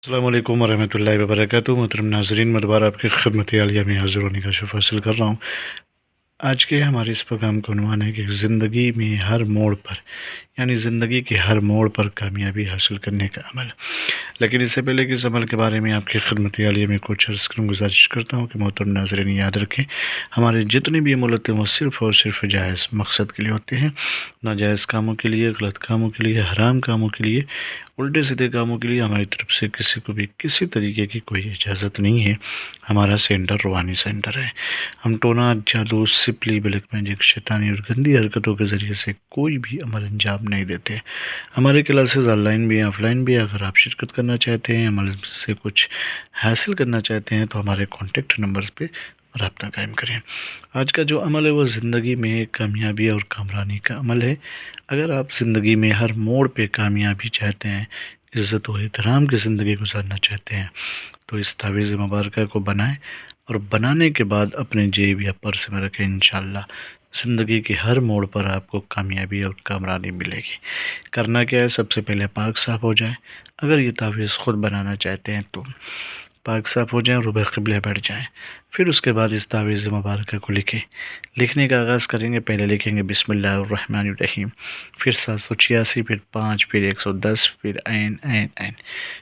अस्सलाम वालेकुम वरहमतुल्लाहि वबरकातुहू। मोहतरम नाज़रीन, मैं दोबारा आपकी खिदमत आलिया में हाज़िर होने का शुक्र हासिल कर रहा हूँ। आज के हमारे इस प्रोग्राम का उन्वान है कि ज़िंदगी में हर मोड़ पर, यानी ज़िंदगी के हर मोड़ पर कामयाबी हासिल करने का अमल। लेकिन इससे पहले कि इस अमल के बारे में आपकी खिदमत आलिया में कुछ अर्ज़ करूँ, गुजारिश करता हूँ कि मोहतरम नाज़रीन याद रखें, हमारे जितने भी अमल होते हैं वो सिर्फ़ और सिर्फ जायज़ मकसद के लिए होते हैं। नाजायज़ कामों के लिए, गलत कामों के लिए, हराम कामों के लिए, उल्टे सीधे कामों के लिए हमारी तरफ से किसी को भी किसी तरीके की कोई इजाज़त नहीं है। हमारा सेंटर रूहानी सेंटर है। हम टोना, जादू, सिपली, ब्लैक मैजिक, शैतानी और गंदी हरकतों के ज़रिए से कोई भी अमल अंजाम नहीं देते। हमारे क्लासेस ऑनलाइन भी ऑफ़लाइन भी, अगर आप शिरकत करना चाहते हैं, अमल से कुछ हासिल करना चाहते हैं, तो हमारे कॉन्टेक्ट नंबर्स पे रब्ता कायम करें। आज का जो अमल है वो ज़िंदगी में कामयाबी और कामरानी का अमल है। अगर आप ज़िंदगी में हर मोड़ पे कामयाबी चाहते हैं, इज़्ज़त और एहतराम की ज़िंदगी गुजारना चाहते हैं, तो इस तावीज़ मुबारक को बनाएं और बनाने के बाद अपने जेब या पर्स में रखें। इंशाअल्लाह ज़िंदगी के हर मोड़ पर आपको कामयाबी और कामरानी मिलेगी। करना क्या है, सबसे पहले पाक साफ़ हो जाए। अगर ये तावीज़ ख़ुद बनाना चाहते हैं तो पाक साफ़ हो जाएँ, रुबह क़िबला बैठ जाएँ। फिर उसके बाद इस तावीज़ मुबारक को लिखें। लिखने का आगाज़ करेंगे, पहले लिखेंगे बिस्मिल्लाहिर्रहमानिर्रहीम, फिर 786, फिर 5, फिर 110, फिर ऐन ऐन ऐन,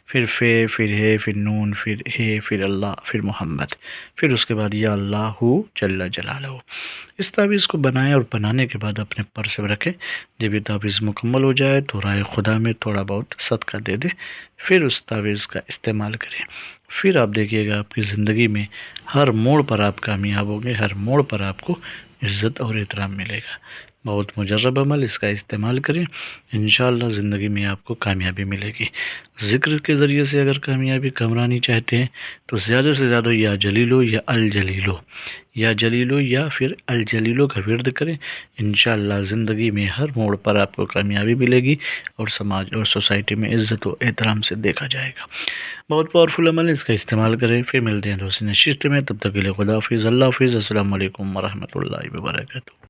फिर फ़े, फिर हे, फिर नून, फिर हे, फिर अल्लाह, फिर मोहम्मद, फिर उसके बाद या अल्लाहु जल्ल जलालहू। इस तावीज़ को बनाएं और बनाने के बाद अपने पर्स में रखें। जब ये तावीज़ मुकम्मल हो जाए तो राह खुदा में थोड़ा बहुत सदका दे दें, फिर उस तावीज़ का इस्तेमाल करें। फिर आप देखिएगा आपकी ज़िंदगी में हर मोड़ पर आप कामयाब होंगे, हर मोड़ पर आपको इज़्ज़त और एहतराम मिलेगा। बहुत मुजर्रब अमल, इसका इस्तेमाल करें, इंशाअल्लाह ज़िंदगी में आपको कामयाबी मिलेगी। ज़िक्र के ज़रिए से अगर कामयाबी कमरानी चाहते हैं तो ज़्यादा से ज़्यादा या जलीलो या अल जलीलो, या जलीलो या फिर अल जलीलो का विर्द करें। इंशाअल्लाह ज़िंदगी में हर मोड़ पर आपको कामयाबी मिलेगी और समाज और सोसाइटी में इज़्ज़त और एहतराम से देखा जाएगा। बहुत पावरफुल अमल है, इसका इस्तेमाल करें। फिर मिलते हैं दोस्त नशिस्त में, तब तक के लिए खुदा हाफिज़, अल्लाह हाफिज़, अस्सलामु अलैकुम वरहमतुल्लाहि वबरकातुहू।